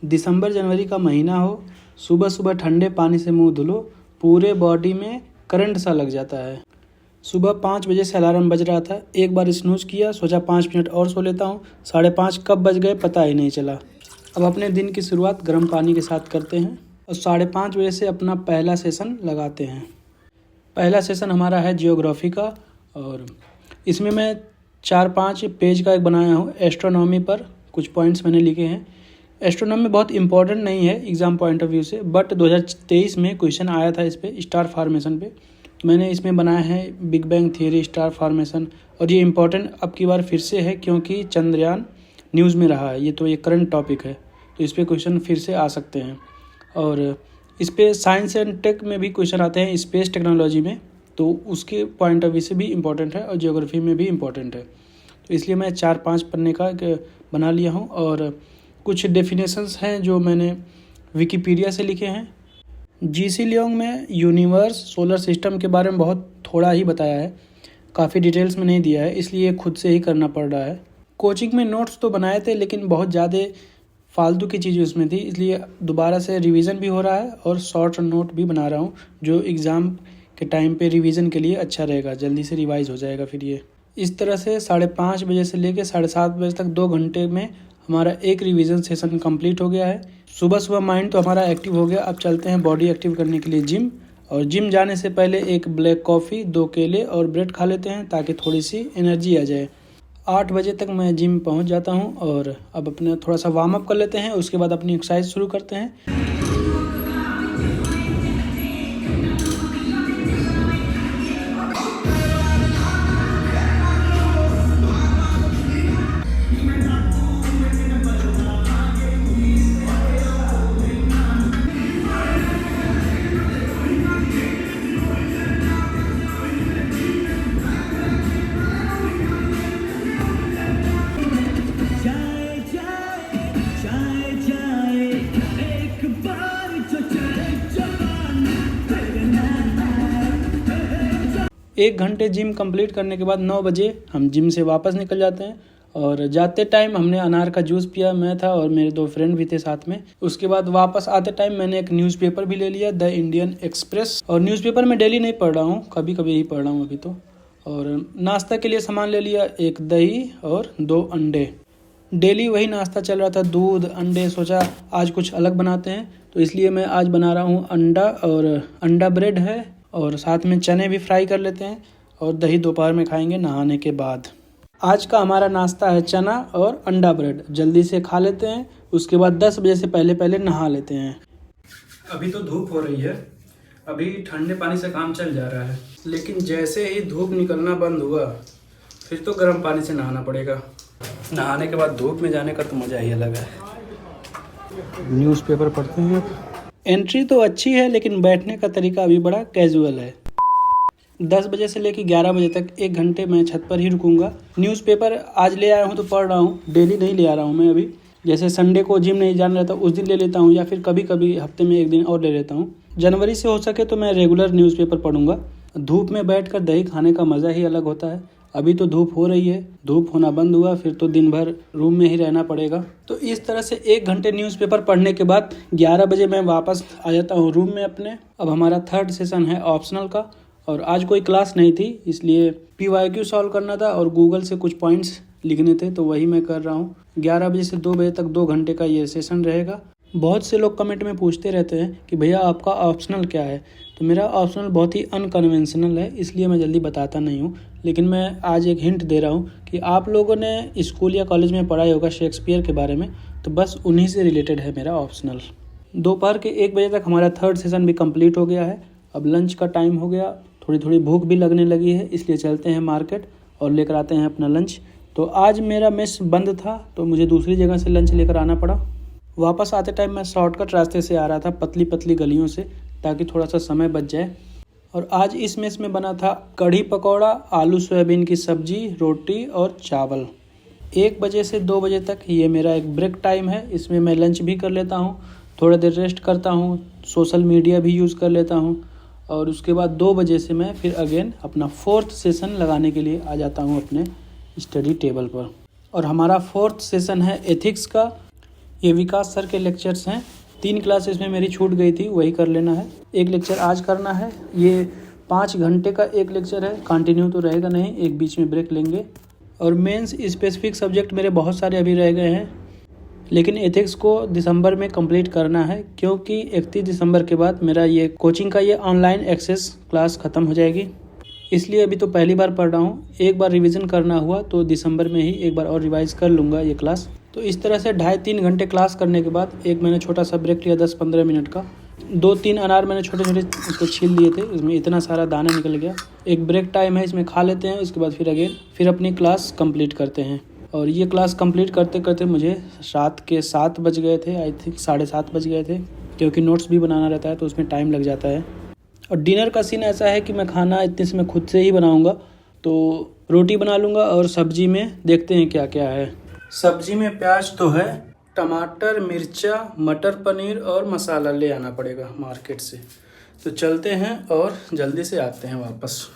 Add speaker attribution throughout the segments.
Speaker 1: दिसंबर जनवरी का महीना हो, सुबह सुबह ठंडे पानी से मुंह धुलो, पूरे बॉडी में करंट सा लग जाता है। सुबह 5 बजे से अलार्म बज रहा था, एक बार स्नूज किया, सोचा 5 मिनट और सो लेता हूँ। 5:30 कब बज गए पता ही नहीं चला। अब अपने दिन की शुरुआत गर्म पानी के साथ करते हैं और 5:30 बजे से अपना पहला सेशन लगाते हैं। पहला सेशन हमारा है जियोग्राफी का और इसमें मैं 4-5 पेज का एक बनाया हूँ। एस्ट्रोनॉमी पर कुछ पॉइंट्स मैंने लिखे हैं। एस्ट्रोनॉमी बहुत इंपॉर्टेंट नहीं है एग्ज़ाम पॉइंट ऑफ व्यू से, बट 2023 में क्वेश्चन आया था इस पे, स्टार फॉर्मेशन पे। मैंने इसमें बनाया है big bang theory, star formation, और ये इम्पोर्टेंट अब की बार फिर से है क्योंकि चंद्रयान न्यूज़ में रहा है। ये करंट टॉपिक है, तो इस पर क्वेश्चन फिर से आ सकते हैं। और इस पर साइंस एंड टेक में भी क्वेश्चन आते हैं, स्पेस टेक्नोलॉजी में, तो उसके पॉइंट ऑफ व्यू से भी इम्पोर्टेंट है और जियोग्राफी में भी इम्पोर्टेंट है। तो इसलिए मैं 4-5 पन्ने का बना लिया हूँ। और कुछ डेफिनेशंस हैं जो मैंने विकिपीडिया से लिखे हैं। जीसी लियोंग में यूनिवर्स, सोलर सिस्टम के बारे में बहुत थोड़ा ही बताया है, काफ़ी डिटेल्स में नहीं दिया है, इसलिए खुद से ही करना पड़ रहा है। कोचिंग में नोट्स तो बनाए थे लेकिन बहुत ज़्यादा फालतू की चीज़ें उसमें थी, इसलिए दोबारा से रिवीजन भी हो रहा है और शॉर्ट नोट भी बना रहा हूँ जो एग्ज़ाम के टाइम पे रिवीजन के लिए अच्छा रहेगा, जल्दी से रिवाइज हो जाएगा फिर ये। इस तरह से 5:30 बजे से लेकर 7:30 बजे तक 2 घंटे में हमारा एक रिवीजन सेशन कंप्लीट हो गया है। सुबह सुबह माइंड तो हमारा एक्टिव हो गया। अब चलते हैं बॉडी एक्टिव करने के लिए जिम। और जिम जाने से पहले एक ब्लैक कॉफ़ी, 2 केले और ब्रेड खा लेते हैं ताकि थोड़ी सी एनर्जी आ जाए। 8 बजे तक मैं जिम पहुंच जाता हूं और अब अपने थोड़ा सा वार्म अप कर लेते हैं, उसके बाद अपनी एक्सरसाइज शुरू करते हैं। 1 घंटे जिम कंप्लीट करने के बाद 9 बजे हम जिम से वापस निकल जाते हैं। और जाते टाइम हमने अनार का जूस पिया, मैं था और मेरे 2 फ्रेंड भी थे साथ में। उसके बाद वापस आते टाइम मैंने एक न्यूज़पेपर भी ले लिया, द इंडियन एक्सप्रेस। और न्यूज़पेपर मैं डेली नहीं पढ़ रहा हूँ, कभी कभी ही पढ़ रहा हूँ अभी तो। और नाश्ता के लिए सामान ले लिया, 1 दही और 2 अंडे। डेली वही नाश्ता चल रहा था, दूध, अंडे। सोचा आज कुछ अलग बनाते हैं, तो इसलिए मैं आज बना रहा हूँ अंडा, और अंडा ब्रेड है और साथ में चने भी फ्राई कर लेते हैं। और दही दोपहर में खाएंगे नहाने के बाद। आज का हमारा नाश्ता है चना और अंडा ब्रेड, जल्दी से खा लेते हैं। उसके बाद 10 बजे से पहले नहा लेते हैं। अभी तो धूप हो रही है, अभी ठंडे पानी से काम चल जा रहा है, लेकिन जैसे ही धूप निकलना बंद हुआ फिर तो गर्म पानी से नहाना पड़ेगा। नहाने के बाद धूप में जाने का तो मज़ा ही अलग है। न्यूज़पेपर पढ़ते हैं। एंट्री तो अच्छी है लेकिन बैठने का तरीका अभी बड़ा कैजुअल है। 10 बजे से लेकर 11 बजे तक 1 घंटे मैं छत पर ही रुकूंगा। न्यूज़पेपर आज ले आया हूँ तो पढ़ रहा हूँ, डेली नहीं ले आ रहा हूँ मैं अभी। जैसे संडे को जिम नहीं जाना रहता उस दिन ले लेता हूँ, या फिर कभी कभी हफ्ते में 1 दिन और ले लेता हूँ। जनवरी से हो सके तो मैं रेगुलर न्यूज़पेपर पढ़ूंगा। धूप में बैठकर दही खाने का मज़ा ही अलग होता है। अभी तो धूप हो रही है, धूप होना बंद हुआ फिर तो दिन भर रूम में ही रहना पड़ेगा। तो इस तरह से 1 घंटे न्यूज़पेपर पढ़ने के बाद 11 बजे मैं वापस आ जाता हूँ रूम में अपने। अब हमारा 3rd सेशन है ऑप्शनल का, और आज कोई क्लास नहीं थी इसलिए PYQ सॉल्व करना था और गूगल से कुछ पॉइंट्स लिखने थे, तो वही मैं कर रहा हूँ। 11 बजे से 2 बजे तक 2 घंटे का ये सेशन रहेगा। बहुत से लोग कमेंट में पूछते रहते हैं कि भैया आपका ऑप्शनल क्या है, तो मेरा ऑप्शनल बहुत ही अनकन्वेंशनल है, इसलिए मैं जल्दी बताता नहीं हूँ। लेकिन मैं आज एक हिंट दे रहा हूँ कि आप लोगों ने स्कूल या कॉलेज में पढ़ाई होगा शेक्सपियर के बारे में, तो बस उन्हीं से रिलेटेड है मेरा ऑप्शनल। दोपहर के 1 बजे तक हमारा 3rd सेशन भी कंप्लीट हो गया है। अब लंच का टाइम हो गया, थोड़ी थोड़ी भूख भी लगने लगी है, इसलिए चलते हैं मार्केट और लेकर आते हैं अपना लंच। तो आज मेरा मेस बंद था तो मुझे दूसरी जगह से लंच लेकर आना पड़ा। वापस आते टाइम मैं शॉर्टकट रास्ते से आ रहा था, पतली पतली गलियों से, ताकि थोड़ा सा समय बच जाए। और आज इस मेस में बना था कढ़ी पकौड़ा, आलू सोयाबीन की सब्जी, रोटी और चावल। 1 बजे से 2 बजे तक ये मेरा एक ब्रेक टाइम है, इसमें मैं लंच भी कर लेता हूँ, थोड़ा देर रेस्ट करता हूँ, सोशल मीडिया भी यूज़ कर लेता हूँ। और उसके बाद 2 बजे से मैं फिर अगेन अपना 4th सेशन लगाने के लिए आ जाता हूँ अपने स्टडी टेबल पर। और हमारा 4th सेशन है एथिक्स का। ये विकास सर के लेक्चर्स हैं। 3 क्लास इसमें मेरी छूट गई थी, वही कर लेना है। एक लेक्चर आज करना है। ये 5 घंटे का एक लेक्चर है, कंटिन्यू तो रहेगा नहीं, एक बीच में ब्रेक लेंगे। और मेंस स्पेसिफिक सब्जेक्ट मेरे बहुत सारे अभी रह गए हैं, लेकिन एथिक्स को दिसंबर में कंप्लीट करना है, क्योंकि 31 दिसंबर के बाद मेरा ये कोचिंग का ये ऑनलाइन एक्सेस क्लास ख़त्म हो जाएगी। इसलिए अभी तो पहली बार पढ़ रहा हूँ। एक बार रिवीजन करना हुआ तो दिसंबर में ही एक बार और रिवाइज़ कर लूँगा ये क्लास। तो इस तरह से 2.5-3 घंटे क्लास करने के बाद एक मैंने छोटा सा ब्रेक लिया 10-15 मिनट का। 2-3 अनार मैंने छोटे छोटे उसको छील लिए थे, इसमें इतना सारा दाना निकल गया। एक ब्रेक टाइम है, इसमें खा लेते हैं, उसके बाद फिर अपनी क्लास कंप्लीट करते हैं। और ये क्लास कंप्लीट करते करते मुझे रात के 7 बज गए थे, आई थिंक 7:30 बज गए थे, क्योंकि नोट्स भी बनाना रहता है तो उसमें टाइम लग जाता है। और डिनर का सीन ऐसा है कि मैं खाना इतने से मैं खुद से ही बनाऊंगा, तो रोटी बना लूँगा और सब्जी में देखते हैं क्या क्या है। सब्जी में प्याज तो है, टमाटर, मिर्चा, मटर पनीर और मसाला ले आना पड़ेगा मार्केट से। तो चलते हैं और जल्दी से आते हैं वापस।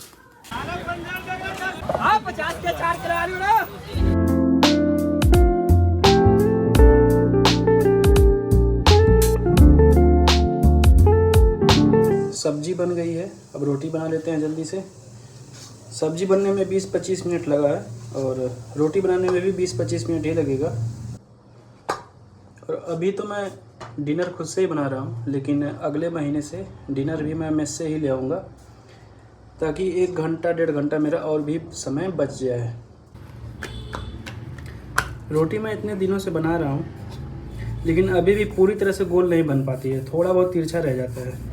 Speaker 2: 50 के 4 करा रही हो ना।
Speaker 1: सब्जी बन गई है, अब रोटी बना लेते हैं जल्दी से। सब्जी बनने में 20-25 मिनट लगा है और रोटी बनाने में भी 20-25 मिनट ही लगेगा। और अभी तो मैं डिनर खुद से ही बना रहा हूँ, लेकिन अगले महीने से डिनर भी मैं मेस से ही ले आऊँगा, ताकि 1 घंटा 1.5 घंटा मेरा और भी समय बच जाए। रोटी मैं इतने दिनों से बना रहा हूँ, लेकिन अभी भी पूरी तरह से गोल नहीं बन पाती है, थोड़ा बहुत तिरछा रह जाता है।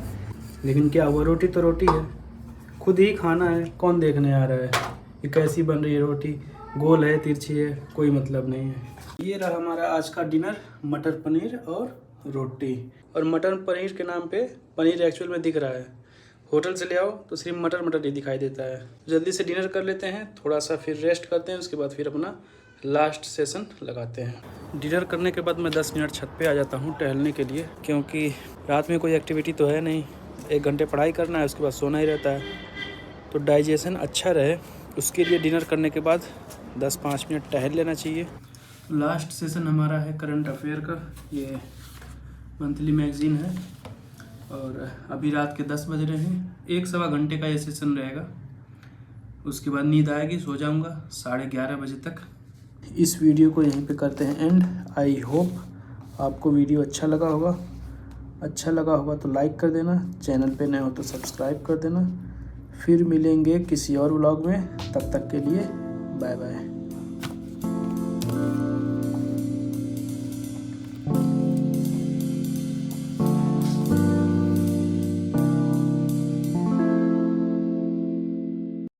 Speaker 1: लेकिन क्या हुआ, रोटी तो रोटी है, खुद ही खाना है, कौन देखने आ रहा है कि कैसी बन रही है रोटी, गोल है तिरछी है, कोई मतलब नहीं है। ये रहा हमारा आज का डिनर, मटर पनीर और रोटी। और मटर पनीर के नाम पे पनीर एक्चुअल में दिख रहा है, होटल से ले आओ तो सिर्फ मटर मटर ही दिखाई देता है। जल्दी से डिनर कर लेते हैं, थोड़ा सा फिर रेस्ट करते हैं, उसके बाद फिर अपना लास्ट सेशन लगाते हैं। डिनर करने के बाद मैं 10 मिनट छत पे आ जाता हूँ टहलने के लिए, क्योंकि रात में कोई एक्टिविटी तो है नहीं, 1 घंटे पढ़ाई करना है, उसके बाद सोना ही रहता है। तो डाइजेशन अच्छा रहे उसके लिए डिनर करने के बाद 10-5 मिनट टहल लेना चाहिए। लास्ट सेशन हमारा है करंट अफेयर का, ये मंथली मैगज़ीन है और अभी रात के 10 बज रहे हैं। 1-1.25 घंटे का ये सेशन रहेगा, उसके बाद नींद आएगी, सो जाऊंगा 11:30 बजे तक। इस वीडियो को यहीं पे करते हैं एंड। आई होप आपको वीडियो अच्छा लगा होगा। अच्छा लगा होगा तो लाइक कर देना, चैनल पे नए हो तो सब्सक्राइब कर देना। फिर मिलेंगे किसी और व्लॉग में, तब तक के लिए बाय बाय।